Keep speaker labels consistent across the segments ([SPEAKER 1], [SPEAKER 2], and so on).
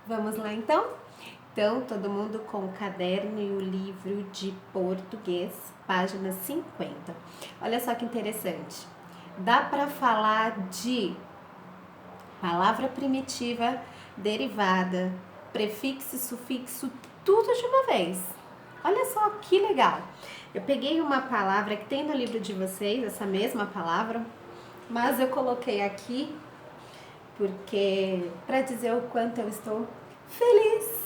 [SPEAKER 1] Vamos lá então? Então, todo mundo com o caderno e o livro de português, página 50. Olha só que interessante. Dá para falar de palavra primitiva, derivada, prefixo e sufixo, tudo de uma vez. Olha só que legal. Eu peguei uma palavra que tem no livro de vocês, essa mesma palavra, mas eu coloquei aqui porque para dizer o quanto eu estou feliz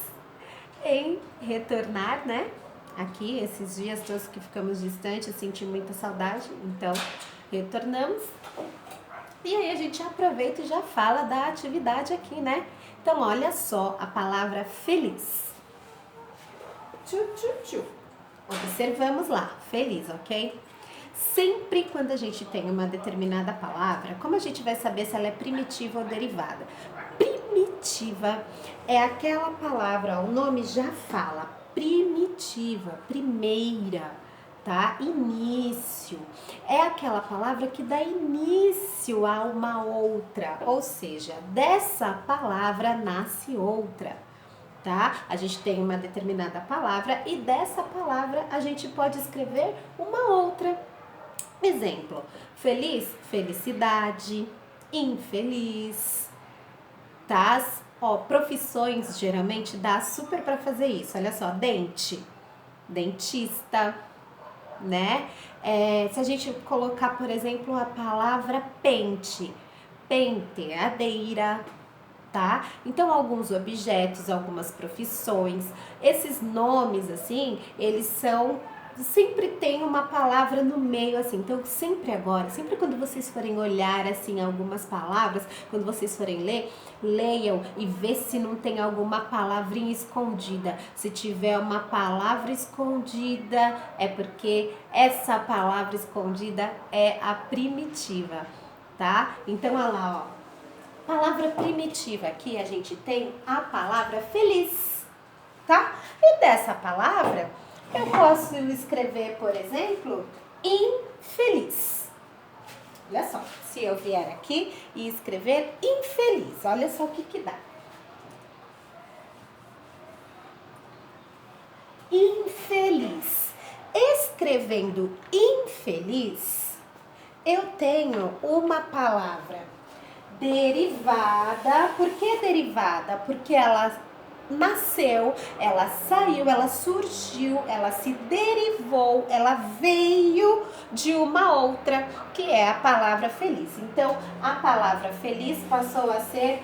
[SPEAKER 1] em retornar, né? Aqui, esses dias todos que ficamos distantes, senti muita saudade, então retornamos. E aí a gente aproveita e já fala da atividade aqui, né? Então, olha só a palavra feliz. Tchu, tchu, tchu. Observamos lá, feliz, ok? Sempre quando a gente tem uma determinada palavra, como a gente vai saber se ela é primitiva ou derivada? Primitiva é aquela palavra, o nome já fala, primitiva, primeira, tá? Início. É aquela palavra que dá início a uma outra, ou seja, dessa palavra nasce outra. Tá? A gente tem uma determinada palavra e dessa palavra a gente pode escrever uma outra. Exemplo: feliz, felicidade, infeliz, tá? Ó, profissões geralmente dá super para fazer isso. Olha só, dente, dentista, né? Se a gente colocar, por exemplo, a palavra pente, penteadeira, tá? Então, alguns objetos, algumas profissões, esses nomes, assim, eles são... Sempre tem uma palavra no meio, assim. Então, sempre quando vocês forem olhar, assim, algumas palavras, quando vocês forem ler, leiam e vê se não tem alguma palavrinha escondida. Se tiver uma palavra escondida, é porque essa palavra escondida é a primitiva, tá? Então, olha lá, ó. Palavra primitiva, aqui a gente tem a palavra feliz, tá? E dessa palavra eu posso escrever, por exemplo, infeliz. Olha só, se eu vier aqui e escrever infeliz, olha só o que dá. Infeliz. Escrevendo infeliz, eu tenho uma palavra derivada. Por que derivada? Porque ela nasceu, ela saiu, ela surgiu, ela se derivou, ela veio de uma outra, que é a palavra feliz. Então, a palavra feliz passou a ser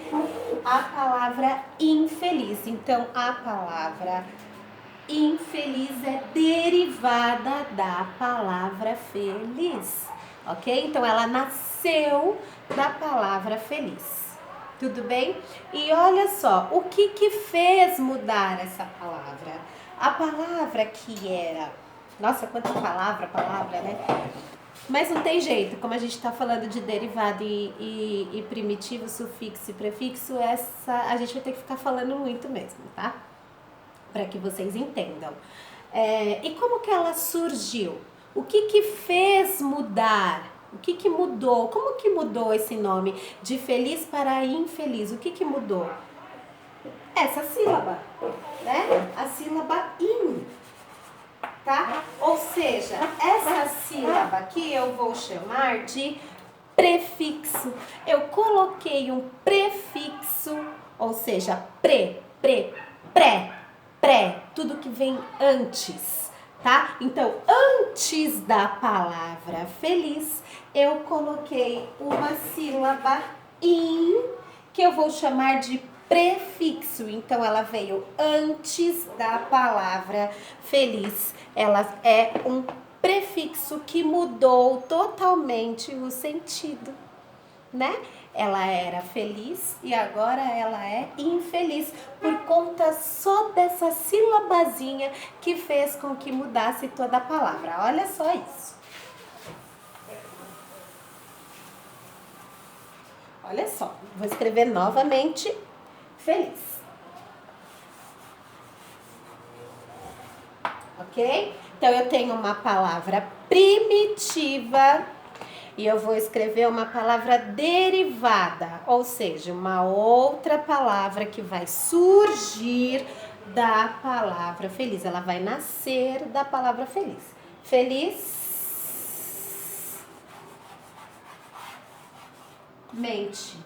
[SPEAKER 1] a palavra infeliz. Então, a palavra infeliz é derivada da palavra feliz, ok? Então, ela nasceu da palavra feliz. Tudo bem? E olha só, o que fez mudar essa palavra? A palavra que era... Nossa, quanta palavra, né? Mas não tem jeito, como a gente está falando de derivado e primitivo, sufixo e prefixo, a gente vai ter que ficar falando muito mesmo, tá? Para que vocês entendam. E como que ela surgiu? O que fez mudar? O que mudou? Como que mudou esse nome de feliz para infeliz? O que mudou? Essa sílaba, né? A sílaba in, tá? Ou seja, essa sílaba aqui eu vou chamar de prefixo. Eu coloquei um prefixo, ou seja, pré, tudo que vem antes, tá? Então, antes da palavra feliz, eu coloquei uma sílaba in, que eu vou chamar de prefixo. Então, ela veio antes da palavra feliz. Ela é um prefixo que mudou totalmente o sentido, né? Ela era feliz e agora ela é infeliz por conta só dessa sílabazinha que fez com que mudasse toda a palavra. Olha só isso. Olha só, vou escrever novamente feliz. Ok? Então eu tenho uma palavra primitiva E eu vou escrever uma palavra derivada, ou seja, uma outra palavra que vai surgir da palavra feliz. Ela vai nascer da palavra feliz. Feliz. Mente.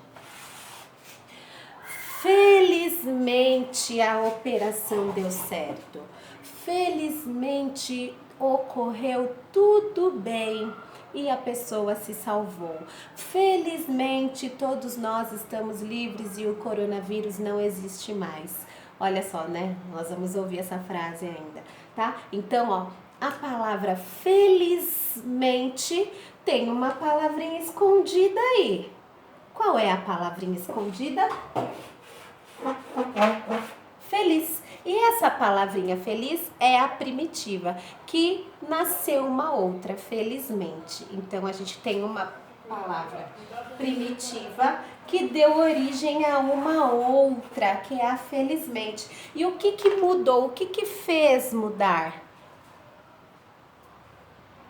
[SPEAKER 1] Felizmente a operação deu certo. Felizmente ocorreu tudo bem e a pessoa se salvou. Felizmente todos nós estamos livres e o coronavírus não existe mais. Olha só, né? Nós vamos ouvir essa frase ainda, tá? Então, ó, a palavra felizmente tem uma palavrinha escondida aí. Qual é a palavrinha escondida? Feliz. E essa palavrinha feliz é a primitiva, que nasceu uma outra, felizmente. Então, a gente tem uma palavra primitiva que deu origem a uma outra, que é a felizmente. E o que mudou? O que fez mudar?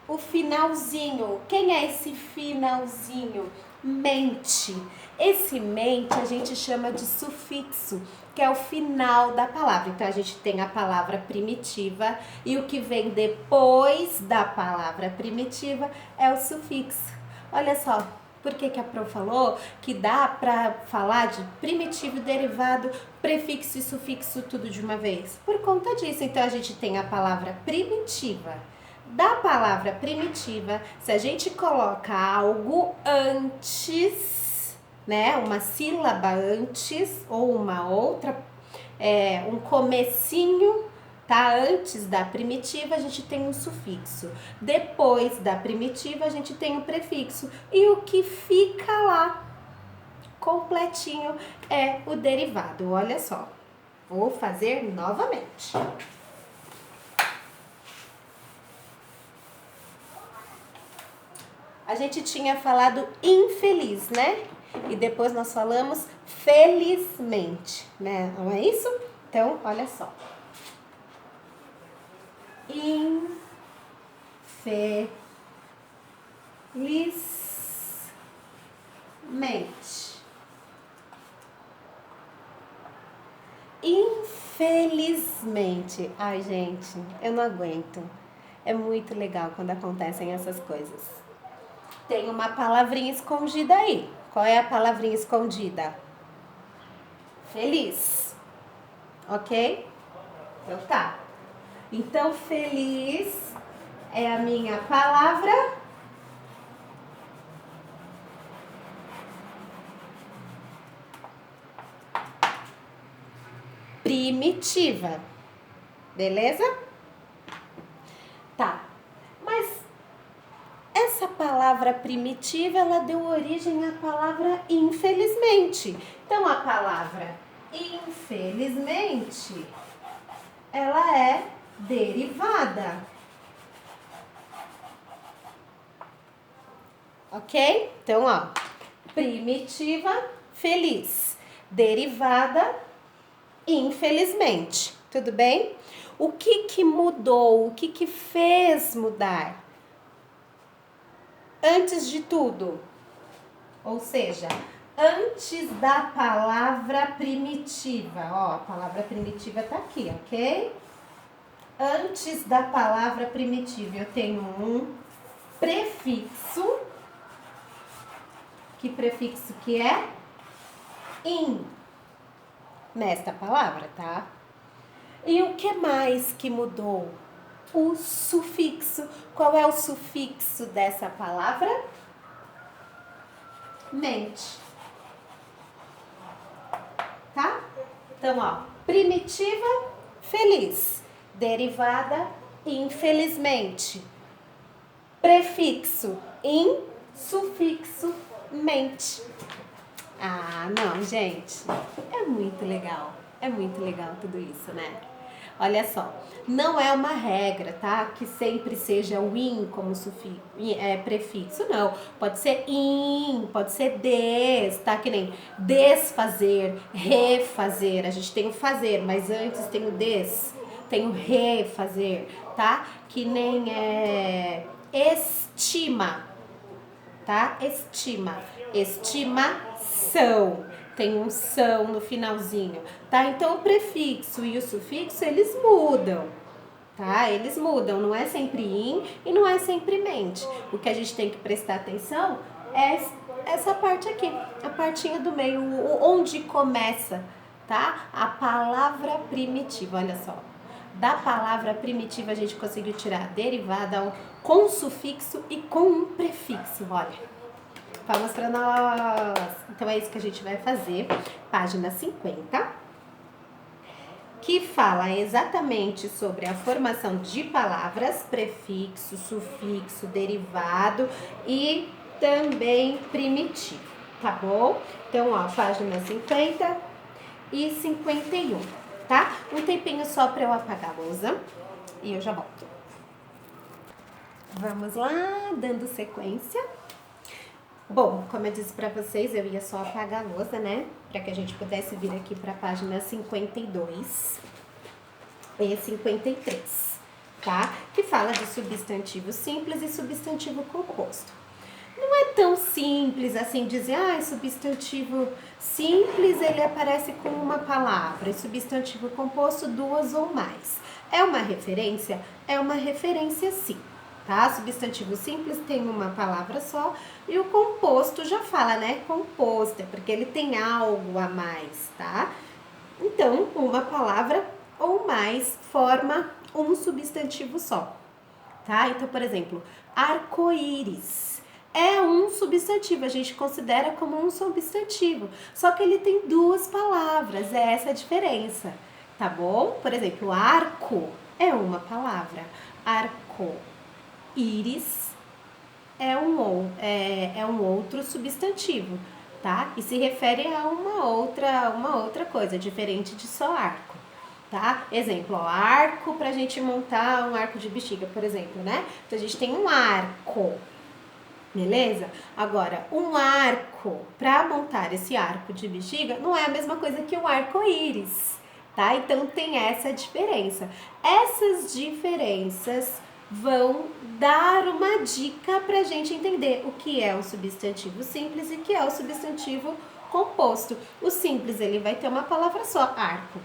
[SPEAKER 1] O finalzinho. Quem é esse finalzinho? Mente. Esse mente a gente chama de sufixo, que é o final da palavra. Então, a gente tem a palavra primitiva e o que vem depois da palavra primitiva é o sufixo. Olha só, por que a Pro falou que dá para falar de primitivo, derivado, prefixo e sufixo tudo de uma vez? Por conta disso. Então, a gente tem a palavra primitiva. Da palavra primitiva, se a gente coloca algo antes, né, uma sílaba antes ou uma outra, um comecinho, tá? Antes da primitiva a gente tem um sufixo, depois da primitiva a gente tem um prefixo e o que fica lá completinho é o derivado. Olha só, vou fazer novamente. A gente tinha falado infeliz, né? E depois nós falamos felizmente, né? Não é isso? Então, olha só. Infelizmente. Infelizmente. Ai, gente, eu não aguento. É muito legal quando acontecem essas coisas. Tem uma palavrinha escondida aí. Qual é a palavrinha escondida? Feliz. Ok? Então tá. Então, feliz é a minha palavra primitiva. Beleza? Tá. Mas essa palavra primitiva, ela deu origem à palavra infelizmente. Então, a palavra infelizmente, ela é derivada. Ok? Então, ó, primitiva, feliz. Derivada, infelizmente. Tudo bem? O que mudou? O que fez mudar? Antes de tudo, ou seja, antes da palavra primitiva, ó, a palavra primitiva tá aqui, ok? Antes da palavra primitiva, eu tenho um prefixo. Que prefixo que é? In. Nesta palavra, tá? E o que mais que mudou? O sufixo. Qual é o sufixo dessa palavra? Mente. Tá? Então, ó, primitiva, feliz. Derivada, infelizmente. Prefixo, in, sufixo, mente. Ah, não, gente. É muito legal. É muito legal tudo isso, né? Olha só, não é uma regra, tá? Que sempre seja o in como prefixo, não. Pode ser in, pode ser des, tá? Que nem desfazer, refazer. A gente tem o fazer, mas antes tem o des, tem o refazer, tá? Que nem estima. tá? Estima, estimação. Tem um são no finalzinho, tá? Então o prefixo e o sufixo, eles mudam, tá? Eles mudam, não é sempre in e não é sempre mente. O que a gente tem que prestar atenção é essa parte aqui, a partinha do meio, onde começa, tá? A palavra primitiva, olha só. Da palavra primitiva a gente conseguiu tirar a derivada com sufixo e com um prefixo, olha. Palmas para nós! Então é isso que a gente vai fazer, página 50, que fala exatamente sobre a formação de palavras, prefixo, sufixo, derivado e também primitivo, tá bom? Então, ó, página 50 e 51, tá? Um tempinho só para eu apagar a lousa e eu já volto. Vamos lá, dando sequência. Bom, como eu disse para vocês, eu ia só apagar a lousa, né? Para que a gente pudesse vir aqui para a página 52 e 53, tá? Que fala de substantivo simples e substantivo composto. Não é tão simples assim dizer, substantivo simples ele aparece com uma palavra e substantivo composto duas ou mais. É uma referência? É uma referência sim. Tá? Substantivo simples tem uma palavra só e o composto já fala, né? Composto, é porque ele tem algo a mais, tá? Então, uma palavra ou mais forma um substantivo só, tá? Então, por exemplo, arco-íris é um substantivo, a gente considera como um substantivo, só que ele tem duas palavras, é essa a diferença, tá bom? Por exemplo, arco é uma palavra, arco-íris é um outro substantivo, tá? E se refere a uma outra coisa, diferente de só arco, tá? Exemplo, ó, arco pra gente montar um arco de bexiga, por exemplo, né? Então a gente tem um arco, beleza? Agora, um arco, pra montar esse arco de bexiga, não é a mesma coisa que um arco-íris, tá? Então tem essa diferença. Essas diferenças vão dar uma dica pra gente entender o que é o substantivo simples e o que é o substantivo composto. O simples, ele vai ter uma palavra só, arco,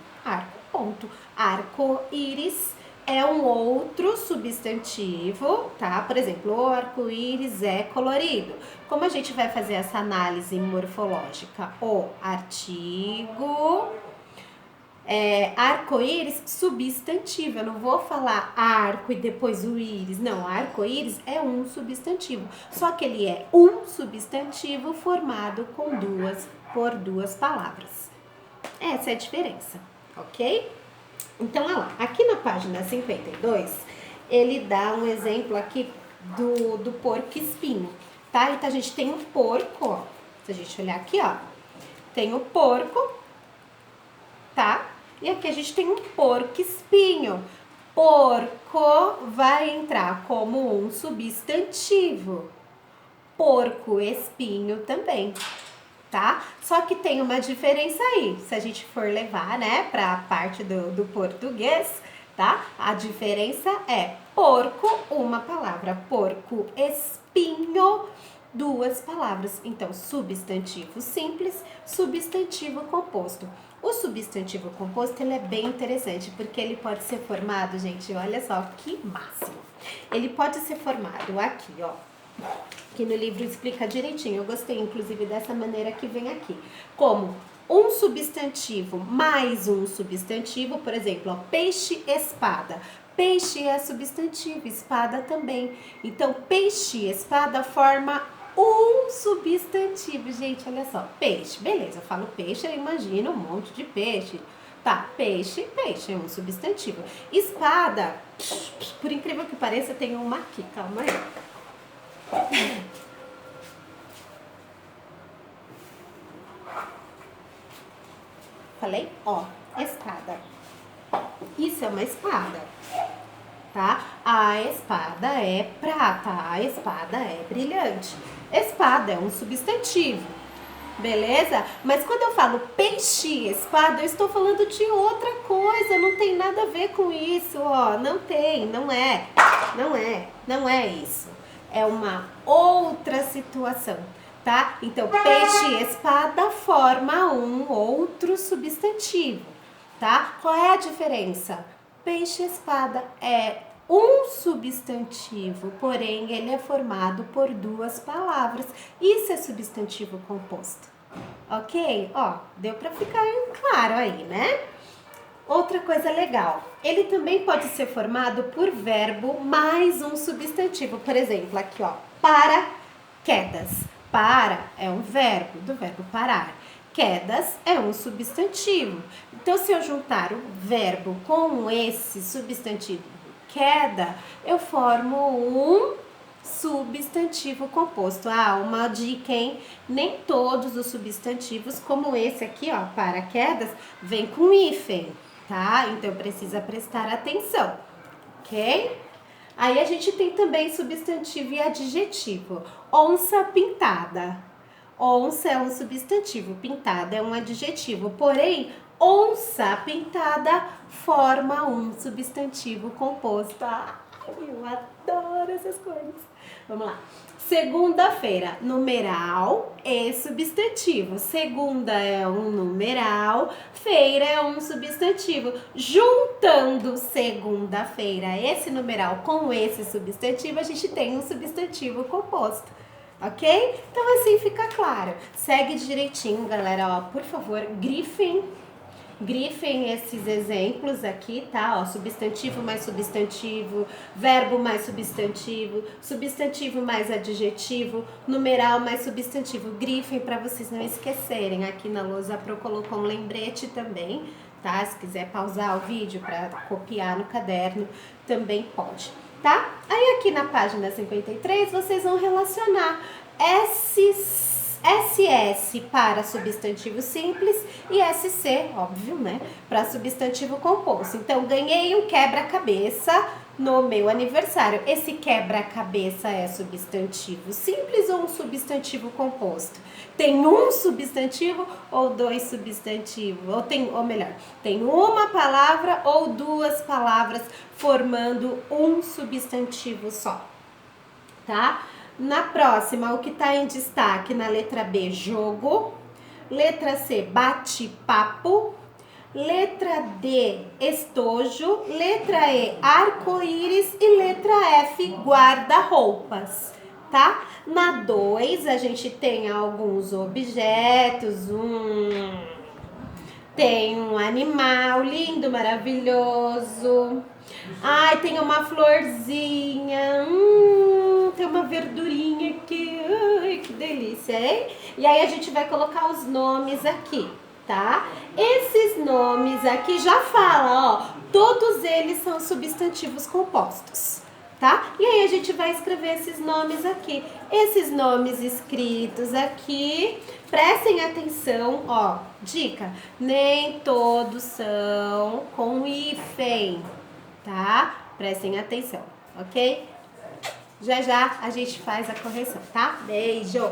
[SPEAKER 1] ponto. Arco-íris é um outro substantivo, tá? Por exemplo, o arco-íris é colorido. Como a gente vai fazer essa análise morfológica? O artigo... arco-íris, substantivo. Eu não vou falar arco e depois o íris. Não, arco-íris é um substantivo. Só que ele é um substantivo formado por duas palavras. Essa é a diferença, ok? Então, olha lá, aqui na página 52, ele dá um exemplo aqui do porco-espinho, tá? Então, a gente tem um porco, ó. Se a gente olhar aqui, ó, tem o porco, tá? E aqui a gente tem um porco-espinho. Porco vai entrar como um substantivo. Porco-espinho também, tá? Só que tem uma diferença aí. Se a gente for levar, né, pra parte do português, tá? A diferença é porco, uma palavra. Porco-espinho, duas palavras. Então, substantivo simples, substantivo composto. O substantivo composto, ele é bem interessante, porque ele pode ser formado, gente, olha só que máximo. Ele pode ser formado aqui, ó, que no livro explica direitinho. Eu gostei, inclusive, dessa maneira que vem aqui. Como um substantivo mais um substantivo, por exemplo, ó, peixe-espada. Peixe é substantivo, espada também. Então, peixe-espada forma um substantivo, gente, olha só, peixe, beleza, eu falo peixe, eu imagino um monte de peixe, tá, peixe é um substantivo. Espada, por incrível que pareça, tem uma aqui, calma aí. Falei, ó, espada, isso é uma espada, tá? A espada é prata, a espada é brilhante. Espada é um substantivo, beleza? Mas quando eu falo peixe-espada, eu estou falando de outra coisa, não tem nada a ver com isso, ó. Não tem, não é isso, é uma outra situação, tá? Então, peixe e espada forma um outro substantivo, tá? Qual é a diferença? Peixe e espada é um substantivo, porém ele é formado por duas palavras. Isso é substantivo composto, ok? Ó, deu para ficar claro aí, né? Outra coisa legal, ele também pode ser formado por verbo mais um substantivo. Por exemplo, aqui ó, paraquedas. Para é um verbo, do verbo parar. Quedas é um substantivo. Então, se eu juntar o verbo com esse substantivo queda, eu formo um substantivo composto. Ah, uma dica, hein? Nem todos os substantivos, como esse aqui, ó, paraquedas, vem com hífen, tá? Então precisa prestar atenção, ok? Aí a gente tem também substantivo e adjetivo. Onça pintada. Onça é um substantivo, pintada é um adjetivo, porém, onça pintada forma um substantivo composto. Ai, eu adoro essas coisas. Vamos lá. Segunda-feira, numeral e substantivo. Segunda é um numeral, feira é um substantivo. Juntando segunda-feira, esse numeral com esse substantivo, a gente tem um substantivo composto. Ok? Então assim fica claro. Segue direitinho, galera. Ó, por favor, grifem esses exemplos aqui, tá? Ó, substantivo mais substantivo, verbo mais substantivo, substantivo mais adjetivo, numeral mais substantivo. Grifem para vocês não esquecerem. Aqui na lousa Pro colocou um lembrete também, tá? Se quiser pausar o vídeo para copiar no caderno, também pode, tá? Aí aqui na página 53 vocês vão relacionar SS para substantivo simples e SC, óbvio, né, para substantivo composto. Então, ganhei um quebra-cabeça no meu aniversário. Esse quebra-cabeça é substantivo simples ou um substantivo composto? Tem um substantivo ou dois substantivos? Ou melhor, tem uma palavra ou duas palavras formando um substantivo só, tá? Na próxima, o que está em destaque na letra B, jogo. Letra C, bate-papo. Letra D, estojo. Letra E, arco-íris. E letra F, guarda-roupas, tá? Na 2, a gente tem alguns objetos. Tem um animal lindo, maravilhoso. Ai, tem uma florzinha. Tem uma verdurinha aqui. Ai, que delícia, hein? E aí a gente vai colocar os nomes aqui, tá? Esses nomes aqui já falam, ó. Todos eles são substantivos compostos, tá? E aí a gente vai escrever esses nomes aqui. Esses nomes escritos aqui, prestem atenção, ó. Dica, nem todos são com hífen, tá? Prestem atenção, ok? Já já a gente faz a correção, tá? Beijo!